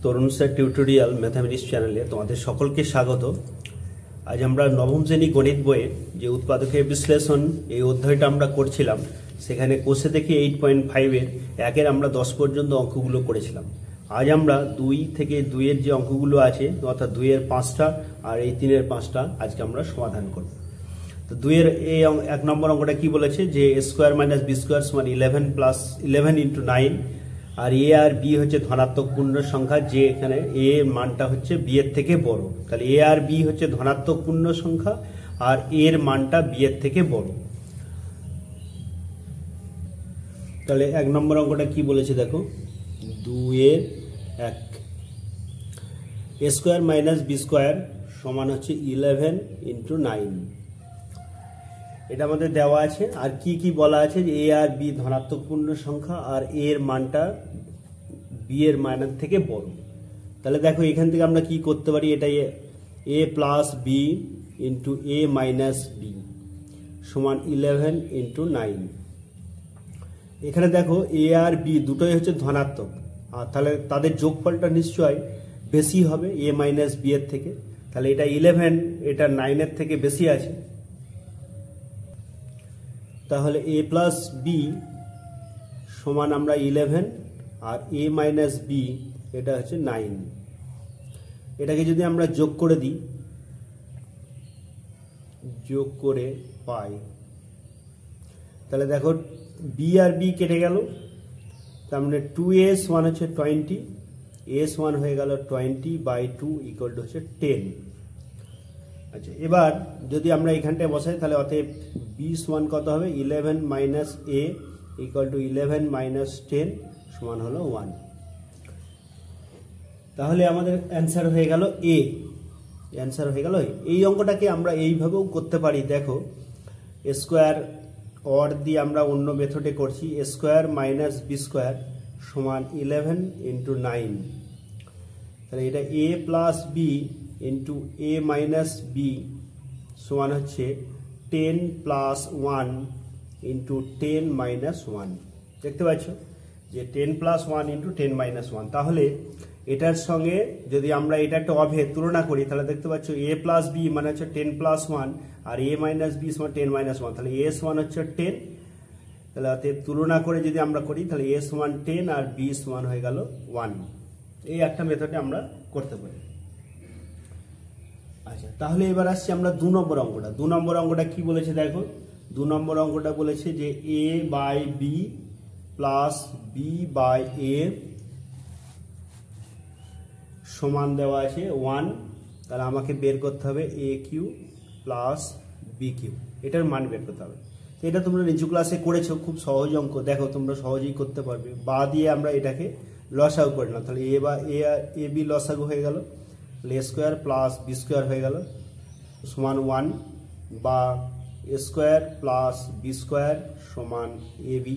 তরুণ sir tutorial mathematics চ্যানেলে তোমাদের সকলকে স্বাগত। আজ আমরা নবম শ্রেণী গণিত বইয়ের যে উৎপাদকের বিশ্লেষণ এই অধ্যায়টা আমরা করছিলাম, সেখানে কোষে থেকে 8.5-এর একের আমরা 10 পর্যন্ত অঙ্কগুলো করেছিলাম। আজ আমরা 2 থেকে 2-এর যে অঙ্কগুলো আছে, অর্থাৎ 2-এর 5টা আর এই 3-এর 5টা আজকে আমরা সমাধান করব। তো 2-এর এই 1 নম্বর অঙ্কটা কি বলেছে যে a² - b² = 11 + 11 × 9, আর এ আর বি হচ্ছে ধনাত্মক পূর্ণ সংখ্যা, যে এখানে এ এর মানটা হচ্ছে বি এর থেকে বড়। তাহলে এ আর বি হচ্ছে ধনাত্মক পূর্ণ সংখ্যা আর এর মানটা বি এর থেকে বড়। তাহলে 1 নম্বর অঙ্কটা কি বলেছে দেখো, 2-এর 1 a² - b² সমান হচ্ছে 11 × 9। এটা আমাদের দেওয়া আছে। আর কি কি বলা আছে যে এ আর বি ধনাত্মক পূর্ণ সংখ্যা আর এর মানটা বি এর মানের থেকে বড়। তাহলে দেখো এখান থেকে আমরা কি করতে পারি, এটাই a + b × a - b সমান 11 × 9। এখানে দেখো এ আর বি দুটোই হচ্ছে ধনাত্মক, আর তাহলে তাদের যোগফলটা নিশ্চয় বেশি হবে a - b এর থেকে। তাহলে এটা 11, এটা 9-এর থেকে বেশি আছে। তাহলে a + b সমান আমরা 11 আর a - b এটা হচ্ছে 9। এটাকে যদি আমরা যোগ করে দিই, যোগ করে পাই, তাহলে দেখো b আর b কেটে গেল। তার মানে 2a সমান হচ্ছে 20, a সমান হয়ে গেল 20/2 = হচ্ছে 10। আচ্ছা, এবার যদি আমরা এখানটায় বসাই তাহলে অতএব b সমান কত হবে, 11 - a = 11 - 10 সমান হলো 1। তাহলে আমাদের অ্যান্সার হয়ে গেল a। অ্যান্সার হয়ে গেল। এই অঙ্কটাকে আমরা এইভাবেও করতে পারি। দেখো a² অর দিয়ে আমরা অন্য মেথডে করছি, a² - b² সমান 11 × 9। তাহলে এটা a + b × a - b সমান হচ্ছে 10 + 1 × 10 - 1। দেখতে পাচ্ছ যে 10 + 1 × 10 - 1। তাহলে এটার সঙ্গে যদি আমরা এটা একটা অভেদ তুলনা করি, তাহলে দেখতে পাচ্ছ a + b মানে হচ্ছে 10 + 1 আর a - b সমান 10 - 1। তাহলে a সমান হচ্ছে 10। তাহলে তুলনা করে যদি আমরা করি তাহলে a সমান 10 আর b সমান হয়ে গেল 1। এই একটা মেথডে আমরা করতে পারি। আচ্ছা, তাহলে এবার আসছি আমরা 2 নম্বর অঙ্কটা। 2 নম্বর অঙ্কটা কি বলেছে দেখো, 2 নম্বর অঙ্কটা বলেছে যে a/b + b/a সমান দেওয়া আছে 1। তাহলে আমাকে বের করতে হবে aq + bq, এটার মান বের করতে হবে। তো এটা তোমরা নিচু ক্লাসে করেছো, খুব সহজ অঙ্ক। দেখো তোমরা সহজেই করতে পারবে। বা দিয়ে আমরা এটাকে লসাগু করে নিলাম। তাহলে a b লসাগু হয়ে গেল, a² + b² হয়ে গেল সমান 1, বা a² + b² সমান ab,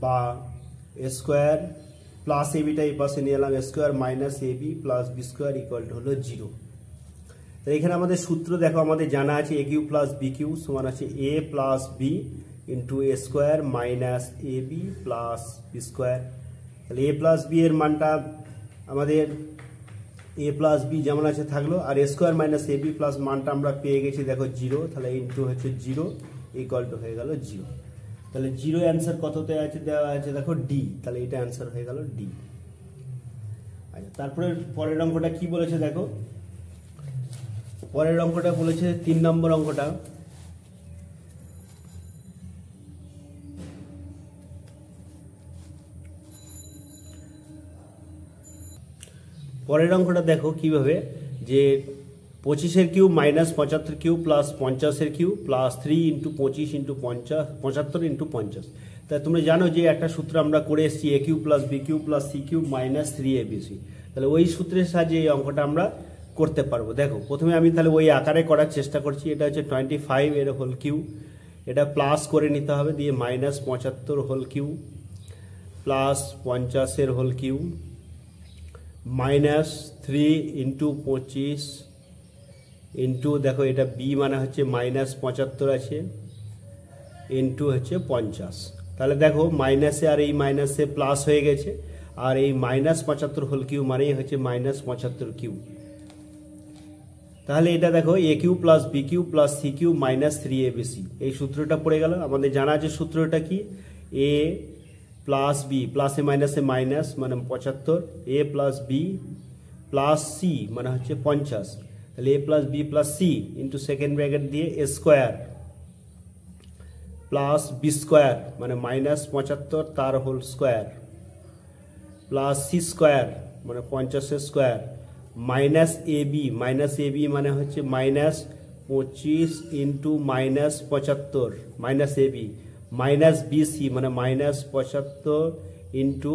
বা a² + ab-টা এই পাশে নিয়ে এলাম, a² - ab + b² = হলো 0। তো এখানে আমাদের সূত্র দেখো আমাদের জানা আছে aq + bq সমান আছে a + b × a² - ab + b²। তাহলে a + b এর মানটা আমাদের a + b যেমন আছে থাকলো, আর a² - ab প্লাস মানটা আমরা পেয়ে গেছি দেখো 0। তাহলে ইন্টু হচ্ছে 0 = হয়ে গেল 0। তাহলে 0 অ্যান্সার কততে আছে দেওয়া আছে দেখো d। তাহলে এটা অ্যান্সার হয়ে গেল d। আচ্ছা, তারপরে পরের অঙ্কটা কি বলেছে দেখো, পরের অঙ্কটা বলেছে 3 নম্বর অঙ্কটা। পরের অঙ্কটা দেখো কিভাবে, যে 25-এর কিউব - 75-এর কিউব + 50-এর কিউব + 3 × 25 × 50 75 × 50। তা তোমরা জানো যে একটা সূত্র আমরা করে এসেছি a³ + b³ + c³ - 3abc। তাহলে ওই সূত্রের সাহায্যে এই অঙ্কটা আমরা করতে পারবো। দেখো প্রথমে আমি তাহলে ওই আকারে করার চেষ্টা করছি। এটা হচ্ছে 25 এর হোল কিউব, এটা প্লাস করে নিতে হবে, দিয়ে -75 হোল কিউব প্লাস 50 এর হোল কিউব -3 × 25 ইন্টু, দেখো এটা b মানে হচ্ছে -75 আছে, ইন্টু হচ্ছে 50। তাহলে দেখো মাইনাসে আর এই মাইনাসে প্লাস হয়ে গেছে, আর এই -75 হোল কিউব মানেই হচ্ছে -75 কিউব। তাহলে এটা দেখো a cube plus b cube plus c cube -3abc, এই সূত্রটা পড়ে গেল। আমাদের জানা আছে সূত্রটা কি, এ প্লাস বি প্লাসে মাইনাসে মাইনাস মানে 75, a plus B plus c মানে হচ্ছে 50, তাহলে a plus B plus C into second bracket দিয়ে a square plus B square মানে -75 তার whole square plus C square মানে 50 স্কোয়ার মাইনাস এ বি মানে হচ্ছে -25 into -75 minus A B minus B c মানে -75 into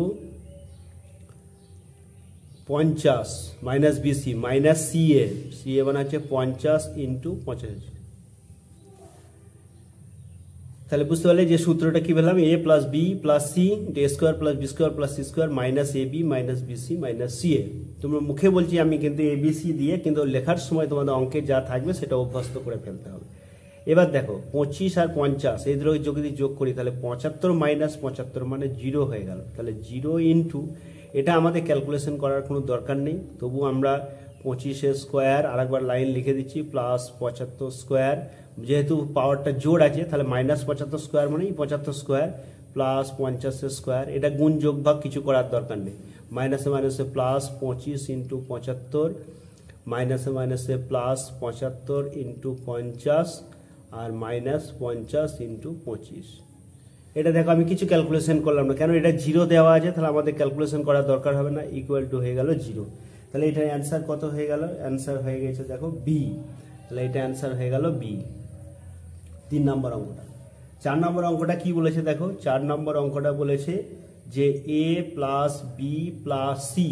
50 minus B C minus C a মানে হচ্ছে 50 into 50। তাহলে বুঝতে পারলে যে সূত্রটা কি পেলাম, a plus B plus C into A square plus B square plus C square minus A B minus B C minus C a. তোমরা মুখে বলছি আমি, কিন্তু এ বি সি দিয়ে, কিন্তু লেখার সময় তোমাদের অঙ্কে যা থাকবে সেটা অভ্যস্ত করে ফেলতে হবে। এবার দেখো 25 আর 50 এই দুটো যদি যোগ করি তাহলে 75 মাইনাস 75 মানে 0 হয়ে গেল। তাহলে 0 ইন্টু, এটা আমাদের ক্যালকুলেশন করার কোনো দরকার নেই, তবু আমরা 25 স্কোয়ার আরেকবার লাইন লিখে দিচ্ছি প্লাস 75 স্কোয়ার, যেহেতু পাওয়ারটা জোর আছে তাহলে -75 স্কোয়ার মানে 75 স্কোয়ার প্লাস 50 স্কোয়ার, এটা গুণ যোগ ভাগ কিছু করার দরকার নেই, মাইনাসে মাইনাসে প্লাস 25 ইন্টু 75 মাইনাসে মাইনাসে প্লাস 75 ইন্টু 50 আর -50 ইন্টু 25। এটা দেখো আমি কিছু ক্যালকুলেশন করলাম না, কেন এটা 0 দেওয়া আছে, তাহলে আমাদের ক্যালকুলেশন করার দরকার হবে না, ইকুয়াল টু হয়ে গেল 0। তাহলে এটা অ্যান্সার কত হয়ে গেল, অ্যান্সার হয়ে গেছে দেখো বি, তাহলে এটা অ্যান্সার হয়ে গেল বি 3 নম্বর অঙ্কটা। 4 নম্বর অঙ্কটা কি বলেছে দেখো, 4 নম্বর অঙ্কটা বলেছে যে এ প্লাস বি প্লাস সি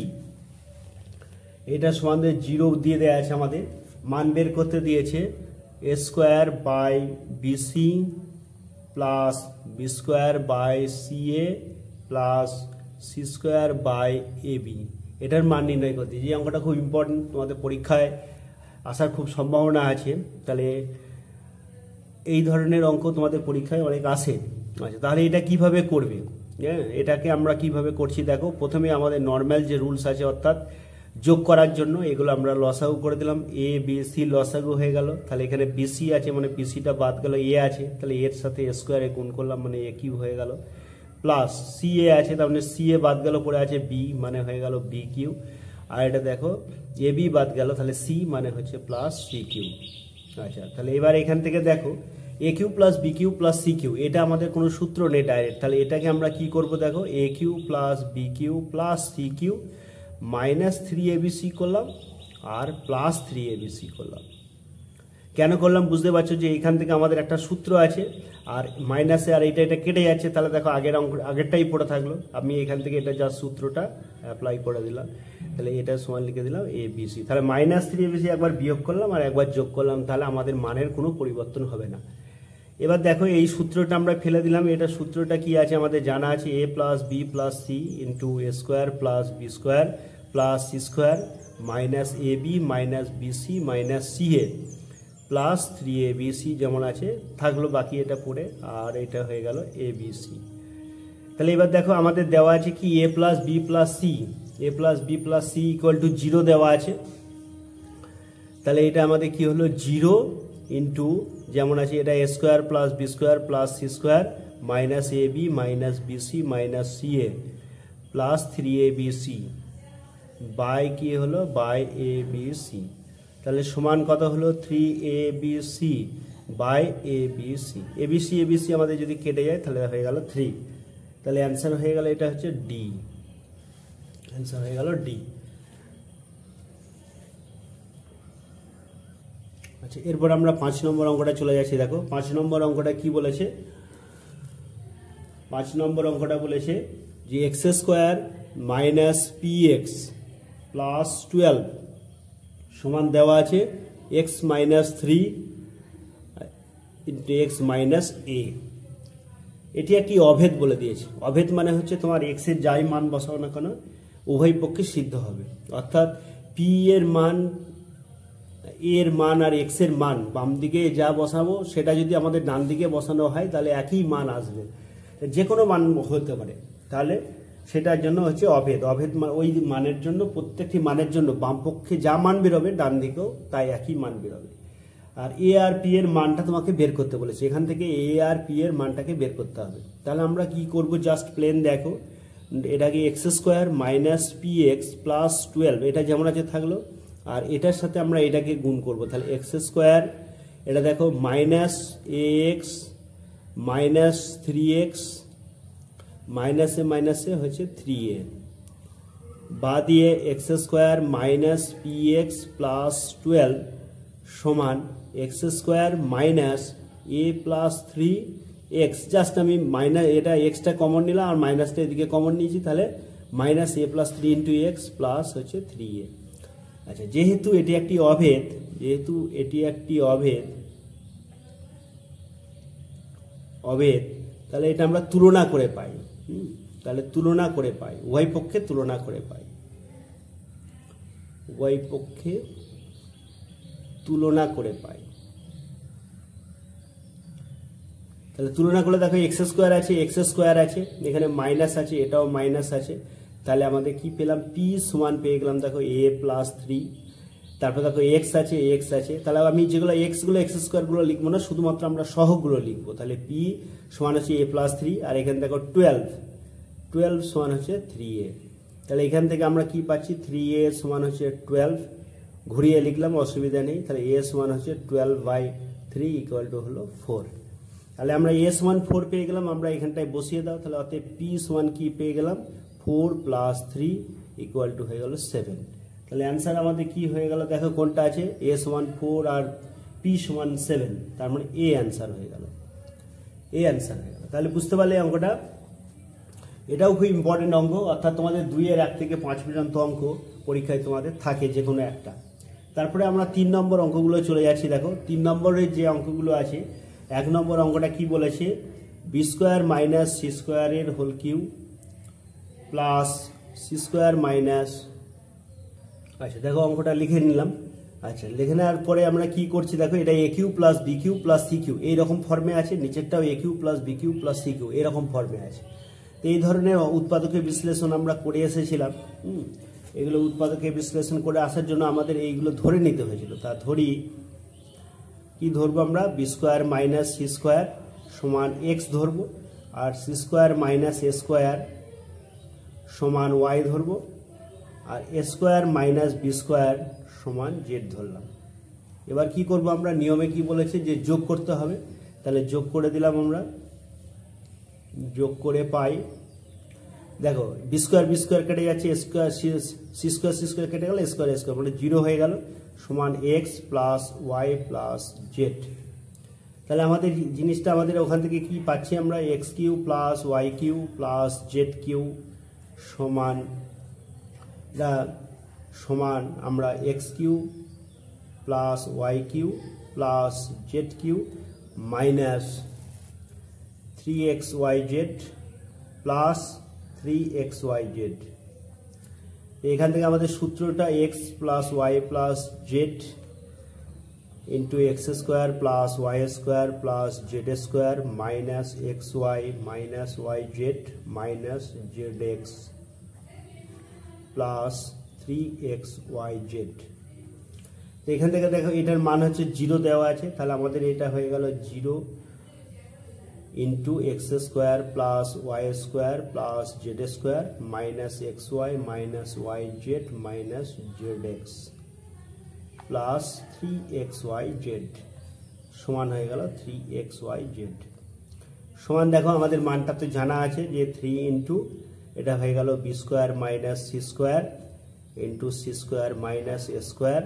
এটা সমান 0 দিয়ে দেওয়া আছে, আমাদের মান বের করতে দিয়েছে a square by b c plus B square by c a plus C square by a b, এটার মান নির্ণয় করতে। যে অঙ্কটা খুব ইম্পর্টেন্ট, তোমাদের পরীক্ষায় আসার খুব সম্ভাবনা আছে, তাহলে এই ধরনের অঙ্ক তোমাদের পরীক্ষায় অনেক আসে। আচ্ছা, তাহলে এটা কিভাবে করবে, হ্যাঁ এটাকে আমরা কিভাবে করছি দেখো। প্রথমে আমাদের নর্মাল যে রুলস আছে, অর্থাৎ যোগ করার জন্য এগুলো আমরা লসাগু করে দিলাম, এ বি সি লসাগু হয়ে গেল। তাহলে এখানে বিসি আছে মানে বিসিটা বাদ গেল, এ আছে তাহলে এর সাথে এ স্কোয়ারে গুণ করলাম মানে এ কিউ হয়ে গেল, প্লাস সি এ আছে তার মানে সি এ বাদ গেল, পরে আছে বি মানে হয়ে গেল বি কিউ, আর এটা দেখো এ বি বাদ গেল তাহলে সি মানে হচ্ছে প্লাস সি কিউ। আচ্ছা, তাহলে এবার এখান থেকে দেখো a cube plus b cube plus c cube, এটা আমাদের কোনো সূত্র নেই ডাইরেক্ট, তাহলে এটাকে আমরা কি করব দেখো, a cube plus b cube plus c cube -3abc করলাম আর প্লাস 3abc করলাম। কেন করলাম বুঝতে পারছো, যে এখান থেকে আমাদের একটা সূত্র আছে আর মাইনাসে আর এটা কেটে যাচ্ছে, তাহলে দেখো আগেরটাই পড়ে থাকলো, আমি এখান থেকে এটা যা সূত্রটা অ্যাপ্লাই করে দিলাম, তাহলে এটা সমান লিখে দিলাম abc। তাহলে -3abc একবার বিয়োগ করলাম আর একবার যোগ করলাম, তাহলে আমাদের মানের কোনো পরিবর্তন হবে না। এবার দেখো এই সূত্রটা আমরা ফেলে দিলাম, এটা সূত্রটা কি আছে আমাদের জানা আছে, a plus B plus C into A square plus B square plus C square minus A B minus b c minus C a plus 3abc যেমন আছে থাকলো, বাকি এটা পড়ে, আর এটা হয়ে গেল abc। তাহলে এবার দেখো আমাদের দেওয়া আছে কি a plus B plus c, a plus B plus c equal to 0 দেওয়া আছে, তাহলে এটা আমাদের কি হলো 0 ইন্টু যেমন আছে এটা a square plus B square plus C square minus A B minus b c minus C a plus 3abc by কি হলো বাই abc, তাহলে সমান কত হলো 3abc বাই abc, abc আমাদের যদি কেটে যায় তাহলে হয়ে গেল 3, তাহলে অ্যান্সার হয়ে গেল এটা হচ্ছে ডি, অ্যান্সার হয়ে গেল ডি। আচ্ছা, এরপর আমরা 5 নম্বর অঙ্কটা চলে যাচ্ছি। দেখো 5 নম্বর অঙ্কটা কি বলেছে, 5 নম্বর অঙ্কটা বলেছে যে x square minus p x plus 12 সমান দেওয়া আছে x minus 3 into x minus a. এটি একটি অভেদ বলে দিয়েছে, অভেদ মানে হচ্ছে তোমার এক্স এর যাই মান বসাও না কেন উভয় পক্ষে সিদ্ধ হবে, অর্থাৎ পি এর মান এর মান আর এক্স এর মান বাম দিকে যা বসাবো সেটা যদি আমাদের ডান দিকে বসানো হয় তাহলে একই মান আসবে, যে কোনো মান হতে পারে। তাহলে সেটার জন্য হচ্ছে অভেদ। অভেদ ওই মানের জন্য, প্রত্যেকটি মানের জন্য বাম পক্ষে যা মান বেরোবে ডান দিকেও তাই একই মান বেরোবে। আর এ আর পি এর মানটা তোমাকে বের করতে বলেছে, এখান থেকে এ আর পি এর মানটাকে বের করতে হবে। তাহলে আমরা কি করব, জাস্ট প্লেন দেখো, এটাকে x square minus p x plus 12 এটা যেমন আছে থাকলো, আর এটার সাথে আমরা এটাকে গুণ করব। তাহলে এক্স স্কোয়ার, এটা দেখো minus a x minus 3x মাইনাসে হচ্ছে 3a, বা দিয়ে x square minus p x plus 12 সমান x square minus A plus 3x। Just আমি মাইনাস, এটা এক্সটা কমন নিলাম আর মাইনাসটা এদিকে কমন নিয়েছি, তাহলে minus A plus 3 into x plus হচ্ছে 3a। আচ্ছা, যেহেতু এটি একটি অভেদ, তাহলে এটা আমরা তুলনা করে পাই। তাহলে তুলনা করে পাই, উভয় পক্ষে তুলনা করে পাই, উভয় পক্ষে তুলনা করে পাই। তাহলে তুলনা করে দেখো এক্স স্কোয়ার আছে, এখানে মাইনাস আছে, এটাও মাইনাস আছে, তাহলে আমাদের কি পেলাম, পি সমান পেয়ে গেলাম দেখো এ প্লাস 3। তারপর দেখো এক্স আছে, তাহলে আমি যেগুলো এক্স স্কোয়ার গুলো লিখবো না, শুধুমাত্র আমরা সহগগুলো লিখবো। তাহলে পি সমান হচ্ছে এ প্লাস 3, আর এখানে দেখো 12 সমান হচ্ছে 3a। তাহলে এখান থেকে আমরা কি পাচ্ছি, 3a সমান হচ্ছে 12, ঘুরিয়ে লিখলাম অসুবিধা নেই। তাহলে a সমান হচ্ছে 12/3 ইকুয়াল টু হলো 4। তাহলে আমরা a সমান 4 পেয়ে গেলাম, আমরা এখানটায় বসিয়ে দাও। তাহলে অতএব p সমান কি পেয়ে গেলাম, 4 প্লাস 3 ইকুয়াল টু হয়ে গেল 7। তাহলে অ্যান্সার আমাদের কি হয়ে গেল, দেখো কোনটা আছে, a সমান 4 আর p সমান 7, তার মানে a অ্যান্সার হয়ে গেল। তাহলে বুঝতে পারলে অঙ্কটা, এটাও খুব ইম্পর্টেন্ট অঙ্ক, অর্থাৎ তোমাদের 2 এর 1 থেকে 5 পর্যন্ত অঙ্ক পরীক্ষায় তোমাদের থাকে যে কোনো একটা। তারপরে আমরা 3 নম্বর অঙ্কগুলো চলে যাচ্ছি। দেখো 3 নম্বরের যে অঙ্কগুলো আছে, 1 নম্বর অঙ্কটা কি বলেছে, বি স্কোয়ার মাইনাস সি স্কোয়ারের whole cube plus C square minus, আচ্ছা দেখো অঙ্কটা লিখে নিলাম। আচ্ছা, লিখে নেওয়ার পরে আমরা কি করছি, দেখো এটা a cube plus b cube plus c cube এইরকম ফর্মে আছে, নিচেরটাও a cube plus b cube plus c cube এরকম ফর্মে আছে। তো এই ধরনের উৎপাদকের বিশ্লেষণ আমরা করে এসেছিলাম। এগুলো উৎপাদকের বিশ্লেষণ করে আসার জন্য আমাদের এইগুলো ধরে নিতে হয়েছিল। তা ধরি, কি ধরবো আমরা, B square minus C square সমান এক্স ধরবো, আর সি স্কোয়ার মাইনাস এ স্কোয়ার সমান ওয়াই ধরবো, আর A square minus B square সমান জেড ধরলাম। এবার কি করব আমরা, নিয়মে কি বলেছে যে যোগ করতে হবে, তাহলে যোগ করে দিলাম আমরা, যোগ করে পাই, দেখো বি স্কোয়ার কেটে যাচ্ছে, সি স্কোয়ার কেটে গেল, স্কোয়ার মানে 0 হয়ে গেল, সমান X plus Y plus Z. তাহলে আমাদের জিনিসটা, আমাদের ওখান থেকে কি পাচ্ছি আমরা, X cube plus Y cube plus Z cube সমান আমরা X cube plus Y cube plus Z cube minus 3xyz plus 3xyz। এখান থেকে আমাদের সূত্রটা X plus Y plus Z into X square plus Y square plus Z square minus X Y minus Y Z minus Z X plus 3xyz। তো এখান থেকে দেখো এটার মান হচ্ছে 0 দেওয়া আছে, তাহলে আমাদের এটা হয়ে গেল 0 into X square plus Y square plus Z square minus X Y minus Y Z minus Z X plus 3xyz সমান হয়ে গেল 3xyz সমান, দেখো আমাদের মানটা তো জানা আছে যে 3 ইন্টু এটা হয়ে গেল b square minus C square into c square minus এ স্কোয়ার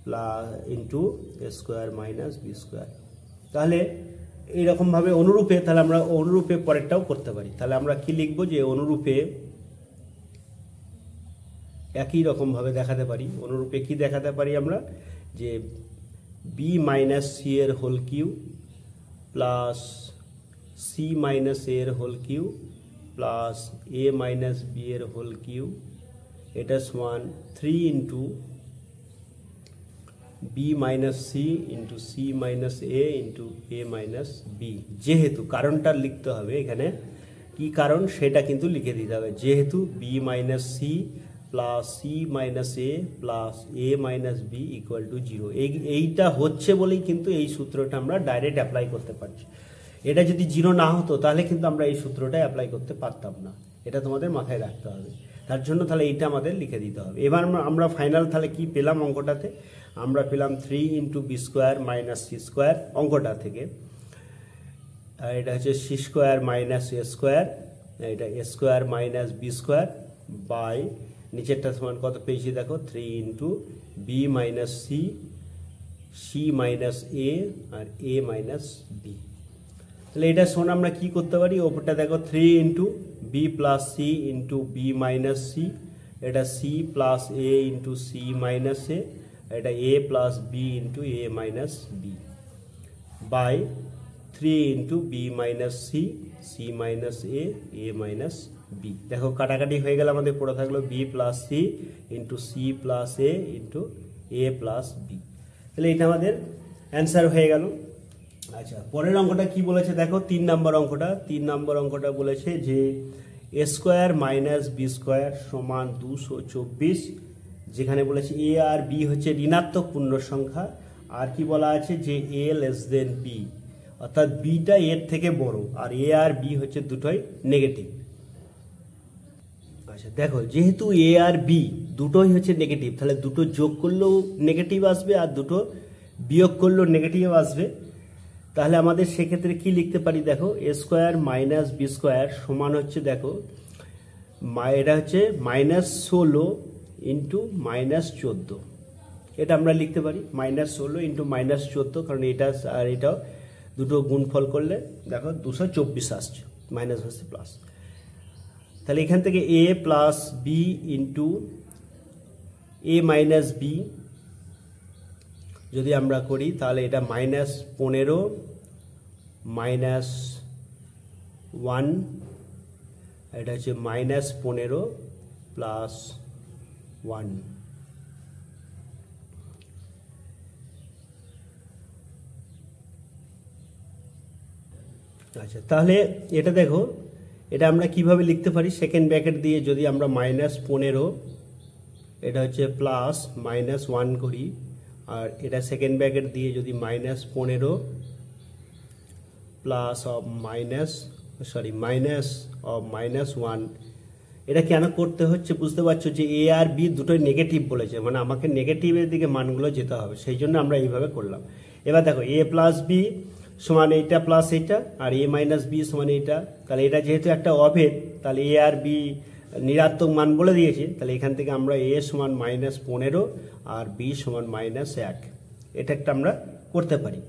প্লাস ইন্টু এ স্কোয়ার মাইনাস বি স্কোয়ার। তাহলে এইরকমভাবে অনুরূপে, তাহলে আমরা অনুরূপে পরেরটাও করতে পারি। তাহলে আমরা কি লিখবো, যে অনুরূপে একই রকমভাবে দেখাতে পারি। অনুরূপে কি দেখাতে পারি আমরা, যে বি মাইনাস সি এর whole cube plus C minus a এর হোল কিউ প্লাস এ মাইনাস বি এর হোল কিউ, এটা সমান 3 into b minus c into c minus a into a minus b. যেহেতু কারণটা লিখতে হবে এখানে, কি কি কারণ সেটা কিন্তু লিখে দিতে হবে, যেহেতু B minus C plus C minus A plus A minus B equal to 0। এইটা হচ্ছে বলেই কিন্তু এই সূত্রটা আমরা ডাইরেক্ট অ্যাপ্লাই করতে পারছি। এটা যদি 0 না হতো তাহলে কিন্তু আমরা এই সূত্রটা অ্যাপ্লাই করতে পারতাম না, এটা তোমাদের মাথায় রাখতে হবে। তার জন্য তাহলে এইটা আমাদের লিখে দিতে হবে। এবার আমরা ফাইনাল তাহলে কি পেলাম অঙ্কটাতে, আমরা পেলাম 3 into b square minus C square অঙ্কটা থেকে, আর এটা হচ্ছে সি স্কোয়ার মাইনাস এ স্কোয়ার, এটা a square minus B square by নিচেরটা সমান কত পেয়েছি দেখো 3 into b minus c, c minus a আর এ মাইনাস বি। তাহলে এটা শোন আমরা কি করতে পারি, ওপরটা দেখো 3 into b plus C into b minus c, এটা c plus a into c minus a, এটা a plus b into a minus b by 3 into b minus c, c minus a, a minus b. দেখো কাটাকাটি হয়ে গেল, আমাদের পড়ে থাকলো b plus C into c plus a into a plus b. তাহলে এটা আমাদের অ্যান্সার হয়ে গেল। আচ্ছা, পরের অঙ্কটা কি বলেছে দেখো, 3 নম্বর অঙ্কটা। 3 নম্বর অঙ্কটা বলেছে যে এ স্কোয়ার মাইনাস বি স্কোয়ার সমান 224, যেখানে বলেছে এ আর বি হচ্ছে ঋণাত্মক পূর্ণ সংখ্যা, আর কি বলা আছে যে এ লেস দেন বি, অর্থাৎ বিটা এর থেকে বড়, আর এ আর বি হচ্ছে দুটোই নেগেটিভ। আচ্ছা দেখো, যেহেতু এ আর বি দুটোই হচ্ছে নেগেটিভ, তাহলে দুটো যোগ করলেও নেগেটিভ আসবে আর দুটো বিয়োগ করলেও নেগেটিভ আসবে। তাহলে আমাদের সেক্ষেত্রে কি লিখতে পারি দেখো, এ স্কোয়ার মাইনাস বি স্কোয়ার সমান হচ্ছে দেখো এটা হচ্ছে -16 ইন্টু -14, এটা আমরা লিখতে পারি -16 ইন্টু -14, কারণ এটা আর এটাও দুটো গুণফল করলে দেখো 224 আসছে, মাইনাস হচ্ছে প্লাস। তাহলে এখান থেকে এ plus b into a minus B যদি আমরা করি, তাহলে এটা -15 -1, এটা হচ্ছে -15 প্লাস 1। আচ্ছা, তাহলে এটা দেখো, এটা আমরা কিভাবে লিখতে পারি, সেকেন্ড ব্র্যাকেট দিয়ে যদি আমরা -15 এটা হচ্ছে প্লাস -1 করি, আর এটা সেকেন্ড ব্র্যাকেট দিয়ে যদি -15 প্লাস অফ মাইনাস -1, এটা কেন করতে হচ্ছে বুঝতে পারছো, যে এ আর বি দুটোই নেগেটিভ বলেছে, মানে আমাকে নেগেটিভের দিকে মানগুলো যেতে হবে, সেই জন্য আমরা এইভাবে করলাম। এবার দেখো এ প্লাস বি সমান এইটা প্লাস এইটা, আর এ মাইনাস বি সমান এইটা। তাহলে এটা যেহেতু একটা অভেদ, তাহলে এ আর বি ঋণাত্মক মান বলে দিয়েছে, তাহলে এখান থেকে আমরা এ সমান -15 আর বি সমান -1, এটা একটা আমরা করতে পারি।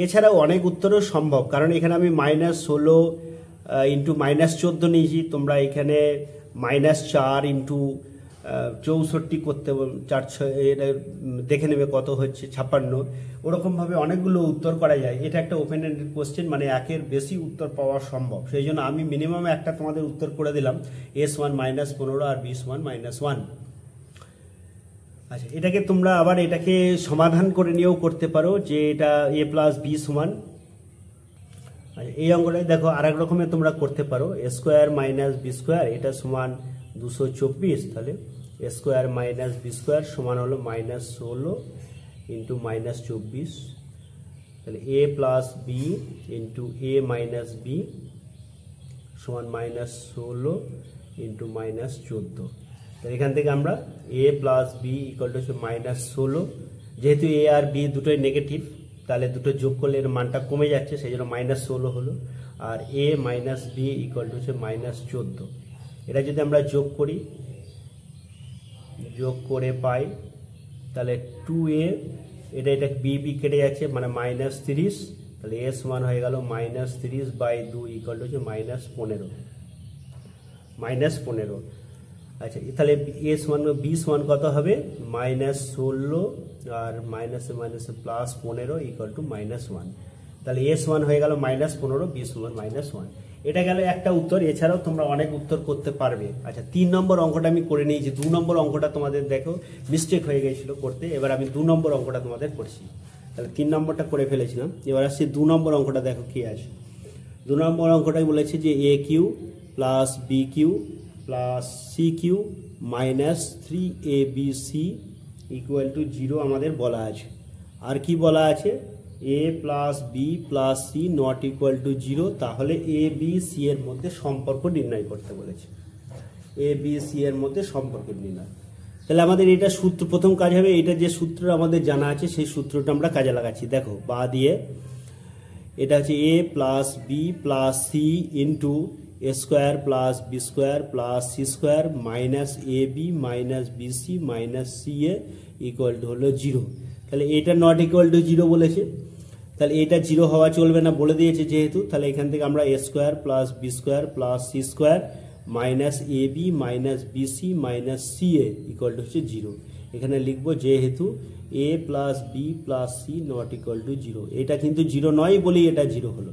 এছাড়াও অনেক উত্তরও সম্ভব, কারণ এখানে আমি -16 ইন্টু -14 নিয়েছি, তোমরা এখানে -4 ইন্টু 64 করতে 4 এটা দেখে নেবে কত হচ্ছে 56, ওরকমভাবে অনেকগুলো উত্তর করা যায়। এটা একটা ওপেন এন্ডেড কোশ্চেন, মানে একের বেশি উত্তর পাওয়া সম্ভব, সেই জন্য আমি মিনিমাম একটা তোমাদের উত্তর করে দিলাম, এ সমান -15 আর বি সমান -1। আচ্ছা, এটাকে তোমরা আবার এটাকে সমাধান করে নিয়েও করতে পারো, যে এটা এ প্লাস বি সমান, আচ্ছা এই অঙ্কটাই দেখো আরেক রকমের তোমরা করতে পারো, এ স্কোয়ার মাইনাস বি স্কোয়ার এটা সমান 224, তাহলে এ স্কোয়ার মাইনাস বি স্কোয়ার সমান হলো -16 ইন্টু -24, তাহলে a plus b into a minus B সমান -16 ইন্টু -14। তাহলে এখান থেকে আমরা এ প্লাস বি ইকুয়াল টু হচ্ছে -16, যেহেতু এ আর বি দুটোই নেগেটিভ, তাহলে দুটো যোগ করলে এর মানটা কমে যাচ্ছে, সেই জন্য -16 হলো, আর a minus B equal to হচ্ছে -14। এটা যদি আমরা যোগ করে পাই, তাহলে 2a, এটা বি কেটে যাচ্ছে, মানে -30, তাহলে এ সমান হয়ে গেল -30/2 ইকুয়াল টু হচ্ছে -15। আচ্ছা, তাহলে এ সমান বি সমান কত হবে, -16 আর মাইনাসে +15 ইকুয়াল টু -1, তাহলে এ সমান হয়ে গেল -15, বি সমান -1। এটা গেল একটা উত্তর। এছাড়াও তোমরা অনেক উত্তর করতে পারবে। আচ্ছা, 3 নম্বর অঙ্কটা আমি করে নিয়েছি। 2 নম্বর অঙ্কটা তোমাদের দেখো মিস্টেক হয়ে গেছিল করতে, এবার আমি 2 নম্বর অঙ্কটা তোমাদের করছি। তাহলে 3 নম্বরটা করে ফেলেছিলাম, এবার আসছি 2 নম্বর অঙ্কটা, দেখো কি আছে। 2 নম্বর অঙ্কটাই বলেছে যে a cube plus b cube plus c cube minus 3abc equal to 0 আমাদের বলা আছে। আর কি বলা আছে, a plus B plus c not equal to 0, তাহলে এ বি সি এর মধ্যে সম্পর্ক নির্ণয় করতে বলেছে। এ বি সি এর মধ্যে সম্পর্ক নির্ণয়, তাহলে আমাদের এটা সূত্র, প্রথম কাজ হবে এটা যে সূত্র আমাদের জানা আছে সেই সূত্রটা আমরা কাজে লাগাচ্ছি। দেখো বা দিয়ে এটা হচ্ছে a plus B plus C into A square plus B square plus C square minus A B minus B C minus C A equal to হলো 0। তাহলে এটা নট ইকুয়াল টু 0 বলেছে, তাহলে এটা 0 হওয়া চলবে না বলে দিয়েছে যেহেতু, তাহলে এখান থেকে আমরা a square plus B square plus C square minus A B minus B C minus C A equal to হচ্ছে 0। এখানে লিখবো যেহেতু a plus B plus c not equal to 0, এটা কিন্তু 0 নয় বলেই এটা 0 হলো।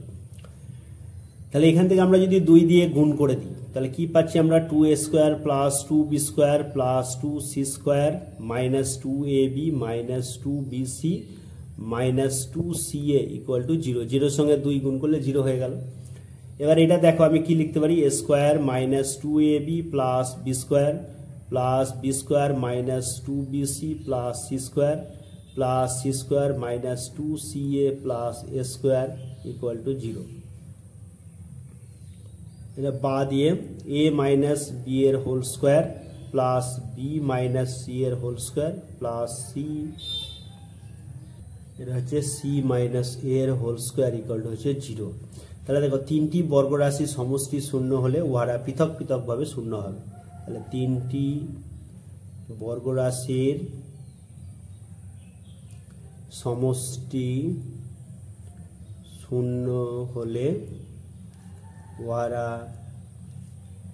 তাহলে এখান থেকে আমরা যদি 2 দিয়ে গুণ করে দিই তাহলে কি পাচ্ছি আমরা, 2a square plus 2b square plus 2c square minus 2ab minus 2bc minus 2ca equal to 0। 0 সঙ্গে 2 গুণ করলে 0 হয়ে গেল। এবার এটা দেখো আমি কি লিখতে পারি, a square minus 2ab plus b square plus b square minus 2bc plus c square plus c square minus 2ca plus a square equal to 0। এটা বা দিয়ে a মাইনাস বি এর whole square plus B minus C এর whole square plus C, এটা হচ্ছে C minus a এর whole square equal to হচ্ছে 0। তাহলে দেখো তিনটি বর্গরাশি সমষ্টি শূন্য হলে উহারা পৃথক পৃথকভাবে শূন্য হবে। তাহলে তিনটি বর্গরাশির সমষ্টি শূন্য হলে উহারা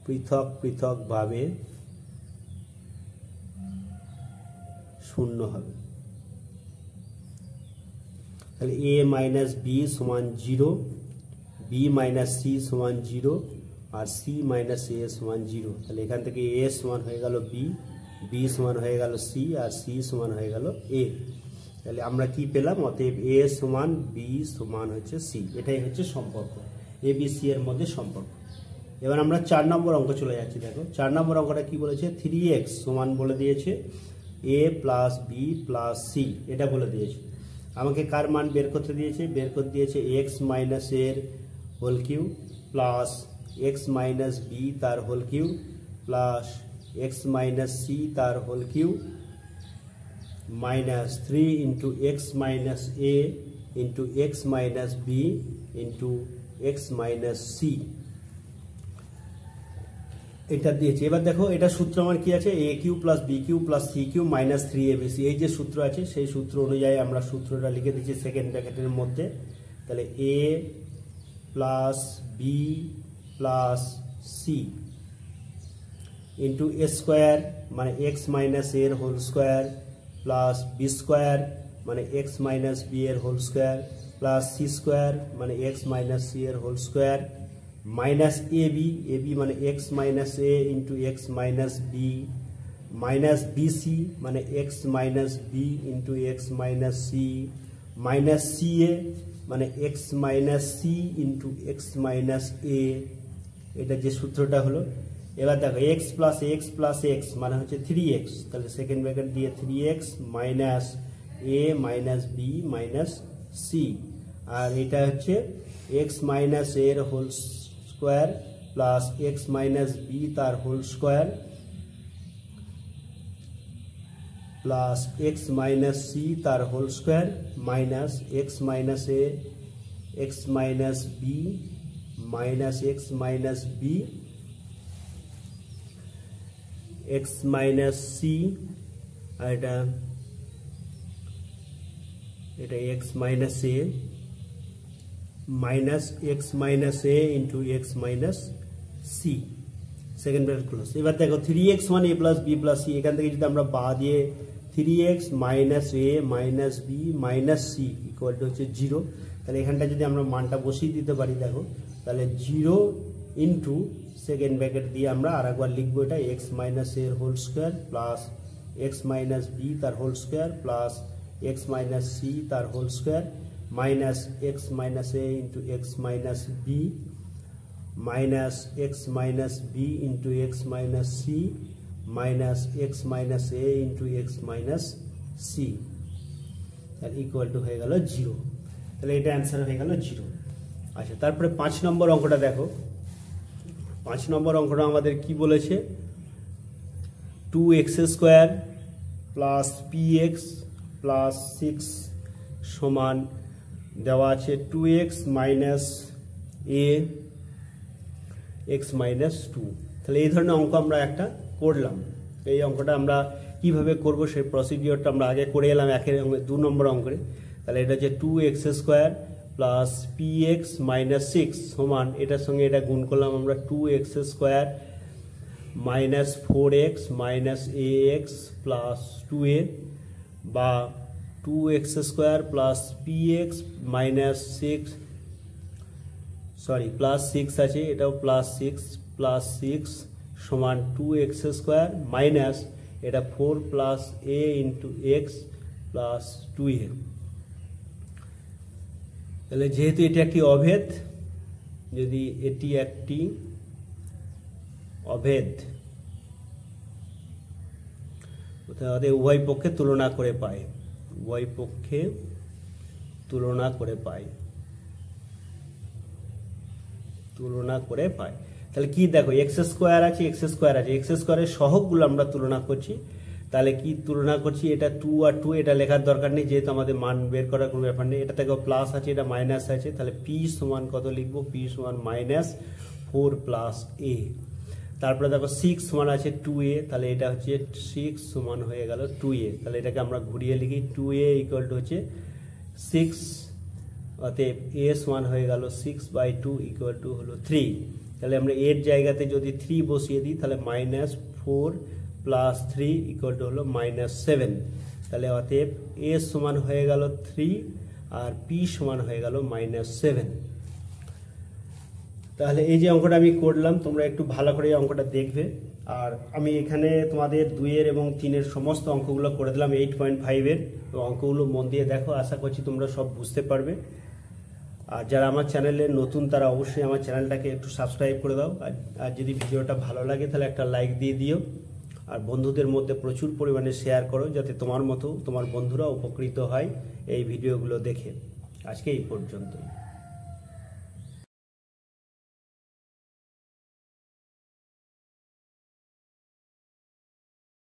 পৃথক পৃথকভাবে শূন্য হবে। তাহলে a মাইনাস বি সমান 0, বি মাইনাস সি সমান 0 আর সি মাইনাস এ সমান 0। তাহলে এখান থেকে a সমান হয়ে গেল বি, বি সমান হয়ে গেল সি আর সি সমান হয়ে গেল এ। তাহলে আমরা কি পেলাম, অতএব a সমান বি সমান হচ্ছে সি। এটাই হচ্ছে সম্পর্ক, এ বি সি এর মধ্যে সম্পর্ক। এবার আমরা 4 নম্বর অঙ্ক চলে যাচ্ছি। দেখো 4 নম্বর অঙ্কটা কি বলেছে, 3x সমান বলে দিয়েছে a plus B plus C, এটা বলে দিয়েছে। আমাকে কার মান বের করতে দিয়েছে, বের করতে দিয়েছে x মাইনাস এর whole cube plus x minus b তার whole cube plus x minus c তার whole cube minus 3 into x minus a into x minus b into x minus c, এটা দিয়েছে। এবার দেখো এটা সূত্র আমার কি আছে, a cube plus b cube plus c cube minus 3abc, এই যে সূত্র আছে সেই সূত্র অনুযায়ী আমরা সূত্রটা লিখে দিচ্ছি সেকেন্ড ব্র্যাকেটের মধ্যে। তাহলে a plus B plus C into A square মানে এক্স মাইনাস এর whole square plus B square মানে এক্স মাইনাস বি এর whole square plus C square মানে এক্স মাইনাস সি এর হোল স্কোয়ার মাইনাস এ বি মানে x minus a into x minus B minus B c মানে x minus b into x minus c minus C a মানে x minus c into x minus a, এটা যে সূত্রটা হলো। এবার দেখো x plus x মানে হচ্ছে 3x, তাহলে সেকেন্ড ব্র্যাকেট দিয়ে 3x মাইনাস এ মাইনাস বি মাইনাস সি, আর এটা হচ্ছে এক্স মাইনাস এর whole square plus x minus b তার whole square plus x minus c তার whole square minus x minus a x minus B minus x minus b x minus c, আর এটা x minus A minus x minus a into x minus c, second bracket close. এবার দেখো 3x মানে a plus B plus C, এখান থেকে যদি আমরা বা দিয়ে 3x minus A minus B minus C equal to হচ্ছে 0, তাহলে এখানটা যদি আমরা মানটা বসিয়ে দিতে পারি দেখো, তাহলে 0 ইন্টু সেকেন্ড ব্র্যাকেট দিয়ে আমরা আর একবার লিখবো এটা এক্স মাইনাস এর whole square plus x minus b তার whole square plus x minus c তার whole square minus x minus a into x minus B minus x minus b into x minus c minus x minus a into x minus c তাহলে equal to হয়ে গেল 0। তাহলে এটা answer হয়ে গেল 0। আচ্ছা, তারপরে 5 নম্বর অঙ্কটা দেখো। 5 নম্বর অঙ্কটা আমাদের কি বলেছে, 2x square plus px plus 6 সমান দেওয়া আছে 2x minus a x minus 2। তাহলে এই ধরনের অঙ্ক আমরা একটা করলাম। এই অঙ্কটা আমরা কিভাবে করব সেই প্রসিডিওরটা আমরা আগে করে এলাম 2 নম্বর অঙ্কে। তাহলে এটা হচ্ছে 2x square plus px minus 6 সমান এটার সঙ্গে এটা গুণ করলাম আমরা 2x square minus 4x minus ax plus 2a বা 2x square plus px minus 6 plus 6 আছে, এটাও প্লাস 6 সমান 2x স্কোয়ার মাইনাস এটা 4 plus a into x plus 2a। তাহলে যেহেতু এটি একটি অভেদ, যদি এটি একটি অভেদ তাহলে উভয় পক্ষে তুলনা করে পাই, উভয় পক্ষে তুলনা করে পাই। তাহলে কি দেখো, এক্স স্কোয়ার আছে, এক্স স্কোয়ারের সহগগুলো আমরা তুলনা করছি। তাহলে কি তুলনা করছি, এটা 2 আর 2 এটা লেখার দরকার নেই, যেহেতু আমাদের মান বের করার কোনো ব্যাপার নেই। এটা থেকে প্লাস আছে, এটা মাইনাস আছে, তাহলে পি সমান কত লিখবো, পি সমান মাইনাস 4 প্লাস এ। তারপরে দেখো 6 সমান আছে 2a, তাহলে এটা হচ্ছে 6 সমান হয়ে গেল 2a। তাহলে এটাকে আমরা ঘুরিয়ে লিখি 2a ইকুয়াল টু হচ্ছে 6, অতএব a সমান হয়ে গেল 6/2 ইকুয়াল টু হলো 3। তাহলে আমরা এর জায়গাতে যদি 3 বসিয়ে দিই তাহলে মাইনাস 4 প্লাস 3 ইকুয়াল টু হলো মাইনাস 7। তাহলে অতএব a সমান হয়ে গেল 3 আর p সমান হয়ে গেল মাইনাস 7। তাহলে এই যে অঙ্কটা আমি করলাম, তোমরা একটু ভালো করে এই অঙ্কটা দেখবে। আর আমি এখানে তোমাদের 2 এবং 3 সমস্ত অঙ্কগুলো করে দিলাম 8.5 তো অঙ্কগুলো মন দিয়ে দেখো, আশা করছি তোমরা সব বুঝতে পারবে। আর যারা আমার চ্যানেলে নতুন তারা অবশ্যই আমার চ্যানেলটাকে একটু সাবস্ক্রাইব করে দাও। আর যদি ভিডিওটা ভালো লাগে তাহলে একটা লাইক দিয়ে দিও। আর বন্ধুদের মধ্যে প্রচুর পরিমাণে শেয়ার করো, যাতে তোমার মতো তোমার বন্ধুরা উপকৃত হয় এই ভিডিওগুলো দেখে। আজকে এই পর্যন্তই।